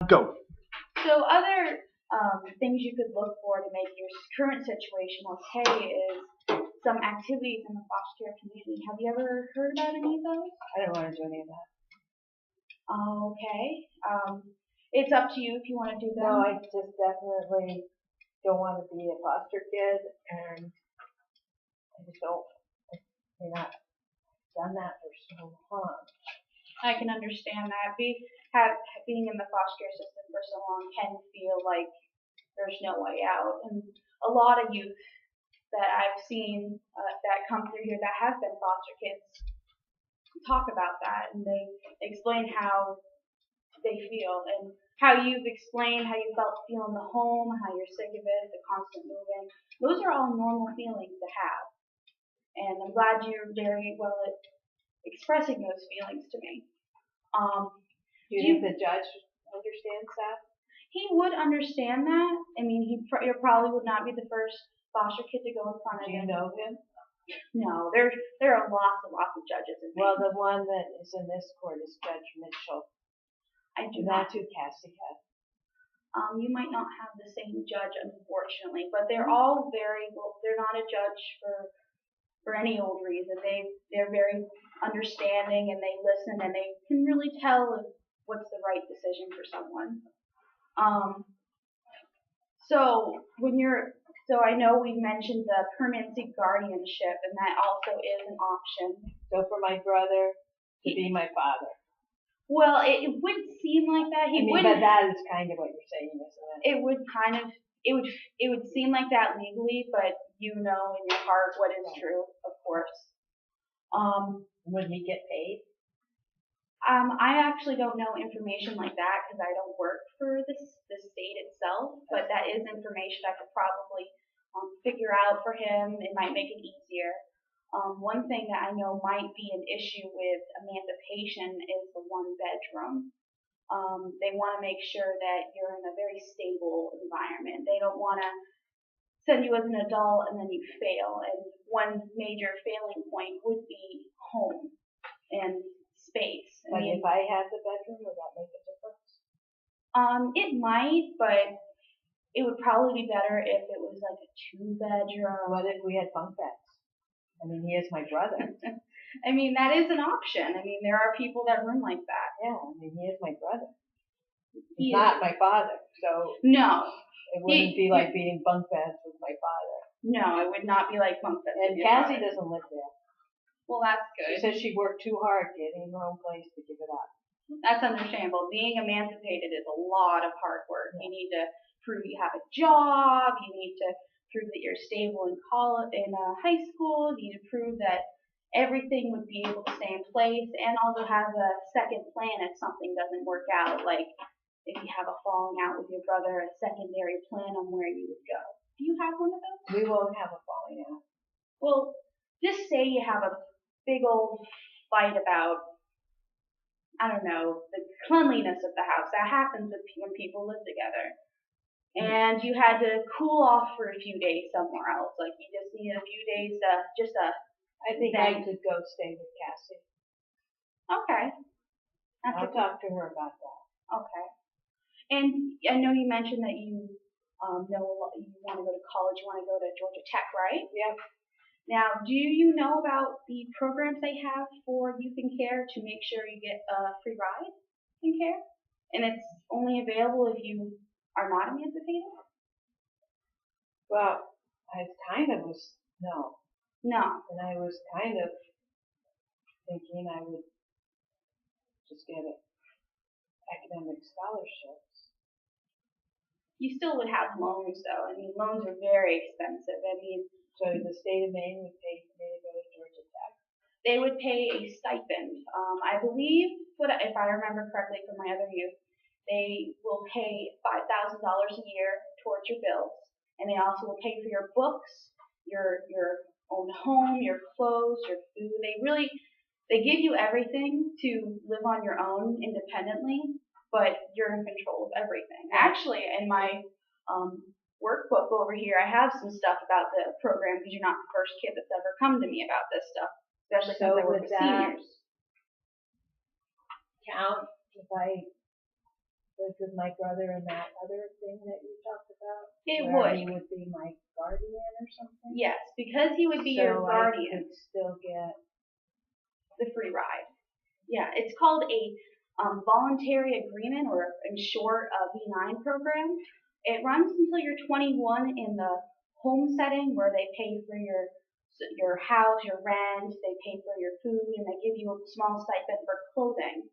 Go. So other things you could look for to make your current situation okay is some activities in the foster care community. Have you ever heard about any of those? I don't want to do any of that. Okay. It's up to you if you want to do them. No, I just definitely don't want to be a foster kid, and I just don't. I've not done that for so long. I can understand that. Being in the foster care system for so long can feel like there's no way out. And a lot of youth that I've seen that come through here that have been foster kids talk about that, and they explain how they feel and how you've explained how you felt feeling the home, how you're sick of it, the constant moving. Those are all normal feelings to have. And I'm glad you're very well at expressing those feelings to me. Do you think the judge understands that? He would understand that. I mean, he probably would not be the first foster kid to go in front of Do you him. know him? No, there are lots and lots of judges in Well, Maine. the one that is in this court is Judge Mitchell. I do And not. that's who Cassie had. You might not have the same judge, unfortunately, but they're all very well. They're not a judge for any old reason. They're very understanding and they listen and they can really tell what's the right decision for someone. So I know we mentioned the permanency guardianship, and that also is an option. So for my brother to be my father. Well, it would seem like that. But that is kind of what you're saying, isn't it? It would seem like that legally, but you know in your heart what is true, of course. Would he get paid? I actually don't know information like that because I don't work for the state itself, but that is information I could probably figure out for him. It might make it easier. One thing that I know might be an issue with emancipation is the one bedroom. They want to make sure that you're in a very stable environment. They don't want to send you as an adult and then you fail. And one major failing point would be home and space. But if I had the bedroom, would that make a difference? It might, but it would probably be better if it was like a 2-bedroom. What if we had bunk beds? I mean, he is my brother. I mean, that is an option. I mean, there are people that room like that. Yeah, I mean, he is my brother. He's not my father, so no, it wouldn't be like being bunk beds with my father. No, it would not be like bunk beds. And Cassie doesn't live there. Well, that's good. She says she worked too hard getting her own place to give it up. That's understandable. Being emancipated is a lot of hard work. You need to prove you have a job. You need to prove that you're stable in college, in high school. You need to prove that everything would be able to stay in place, and also have a second plan if something doesn't work out. Like if you have a falling out with your brother, a secondary plan on where you would go. Do you have one of those? We won't have a falling out. Well, just say you have a big old fight about, I don't know, the cleanliness of the house. That happens when people live together. And you had to cool off for a few days somewhere else. Like you just needed a few days to I think I could go stay with Cassie. Okay. I'll talk to her about that. Okay. And I know you mentioned that you know you want to go to college. You want to go to Georgia Tech, right? Yep. Now, do you know about the programs they have for youth in care to make sure you get a free ride in care? And it's only available if you are not emancipated? Well, I kind of was, no. No. And I was kind of thinking I would just get academic scholarships. You still would have loans, though. I mean, loans are very expensive. I mean, so the state of Maine would pay for me to go to Georgia Tech? They would pay a stipend. I believe, if I remember correctly from my other youth, they will pay $5,000 a year towards your bills, and they also will pay for your books, your own home, your clothes, your food. They give you everything to live on your own independently, but you're in control of everything. Actually, in my workbook over here, I have some stuff about the program because you're not the first kid that's ever come to me about this stuff, especially since I work with seniors. Count if I Like with my brother and that other thing that you talked about? It where would. he would be my guardian or something? Yes, because he would be your So guardian. I could still get, The free ride. Yeah, it's called a voluntary agreement, or in short, a V9 program. It runs until you're 21 in the home setting, where they pay for your house, your rent, they pay for your food, and they give you a small stipend for clothing.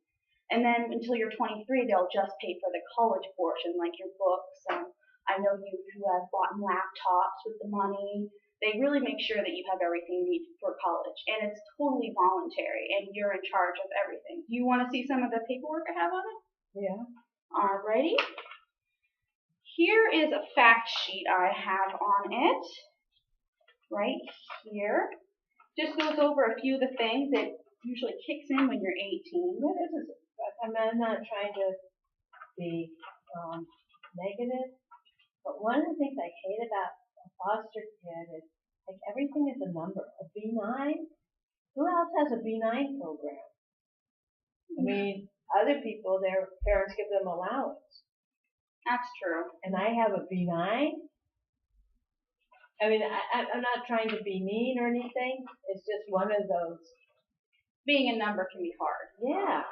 And then until you're 23, they'll just pay for the college portion, like your books. I know you who have bought laptops with the money. They really make sure that you have everything you need for college, and it's totally voluntary, and you're in charge of everything. Do you want to see some of the paperwork I have on it? yeah. Alrighty. Here is a fact sheet I have on it, right here. Just goes over a few of the things that usually kicks in when you're 18. What is it? I mean, I'm not trying to be negative, but one of the things I hate about a foster kid is like everything is a number. A B9? Who else has a B9 program? I mean, other people, their parents give them allowance. That's true. And I have a B9? I mean, I'm not trying to be mean or anything. It's just one of those. Being a number can be hard. Yeah.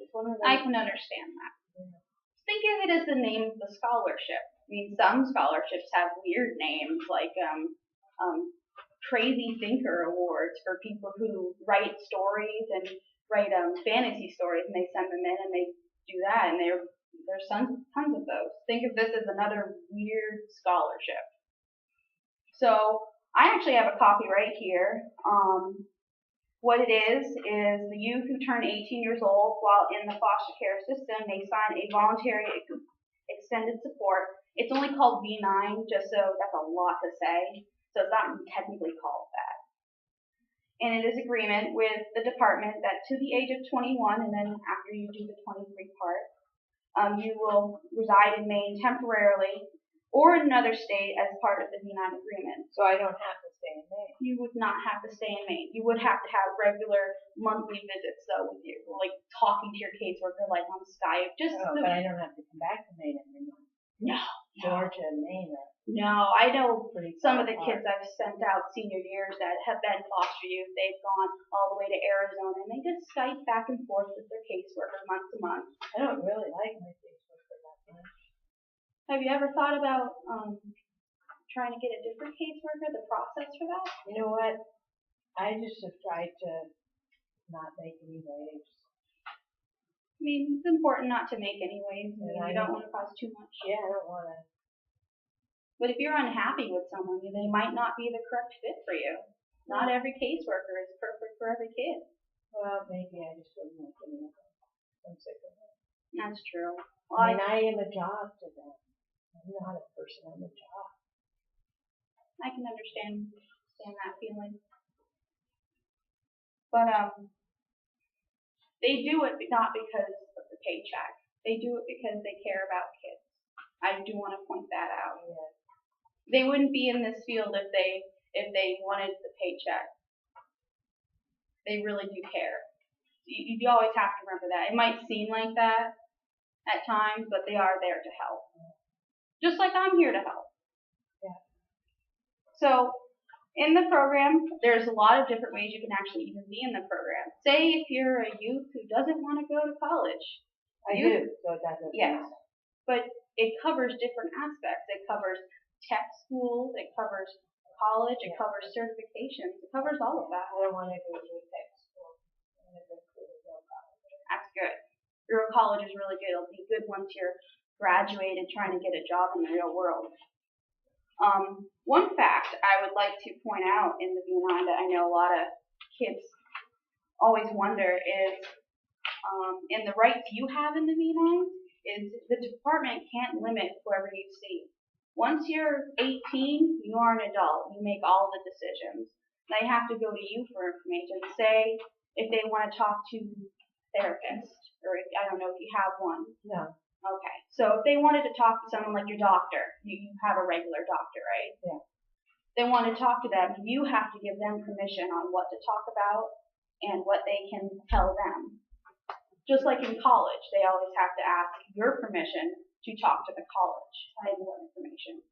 Just one of those. I can understand that. Yeah. Think of it as the name of the scholarship. I mean, some scholarships have weird names, like Crazy Thinker Awards for people who write stories and write fantasy stories, and they send them in and they do that, and there's tons of those. Think of this as another weird scholarship. So I actually have a copy right here. What it is the youth who turn 18 years old while in the foster care system may sign a voluntary extended support. It's only called V9, just so that's a lot to say. So it's not technically called that. And it is agreement with the department that to the age of 21, and then after you do the 23 part, you will reside in Maine temporarily or in another state as part of the V9 agreement. So I don't have to stay in Maine. You would not have to stay in Maine. You would have to have regular monthly visits, though, with you, like talking to your caseworker, like on Skype. But I don't have to come back to Maine every month. No. Georgia and Maine are No, I know pretty some far of the apart. kids I've sent out senior years that have been foster youth. They've gone all the way to Arizona, and they just Skype back and forth with their caseworker month to month. I don't really like my caseworker that much. Have you ever thought about trying to get a different caseworker, the process for that? You know what? I just have tried to not make any waves. I mean, it's important not to make any waves. Yeah, You don't want to cause too much. Yeah, I don't want to. But if you're unhappy with someone, they might not be the correct fit for you. Not every caseworker is perfect for every kid. Well, maybe I just wouldn't like any of them. I'm sick of it. That's true. Well, I mean, I am a job to them. I'm not a person. I'm a job. I can understand that feeling. But they do it not because of the paycheck. They do it because they care about kids. I do want to point that out. Yeah. They wouldn't be in this field if they wanted the paycheck. They really do care. You always have to remember that. It might seem like that at times, but they are there to help. Just like I'm here to help. Yeah. So in the program, there's a lot of different ways you can actually even be in the program. Say if you're a youth who doesn't want to go to college. I do, so it doesn't. Yes. But it covers different aspects. It covers tech schools, it covers college, it covers certifications, it covers all of that. I don't want to go to a tech school. I want to go to a real college. That's good. Rural college is really good. It'll be good once you're graduated trying to get a job in the real world. One fact I would like to point out in the V9 that I know a lot of kids always wonder is, in the rights you have in the V9, is the department can't limit whoever you see. Once you're 18, you are an adult. You make all the decisions. They have to go to you for information. Say if they want to talk to a therapist, or I don't know if you have one. No. Okay. So if they wanted to talk to someone like your doctor, you have a regular doctor, right? Yeah. They want to talk to them, you have to give them permission on what to talk about and what they can tell them. Just like in college, they always have to ask your permission to talk to the college and what information.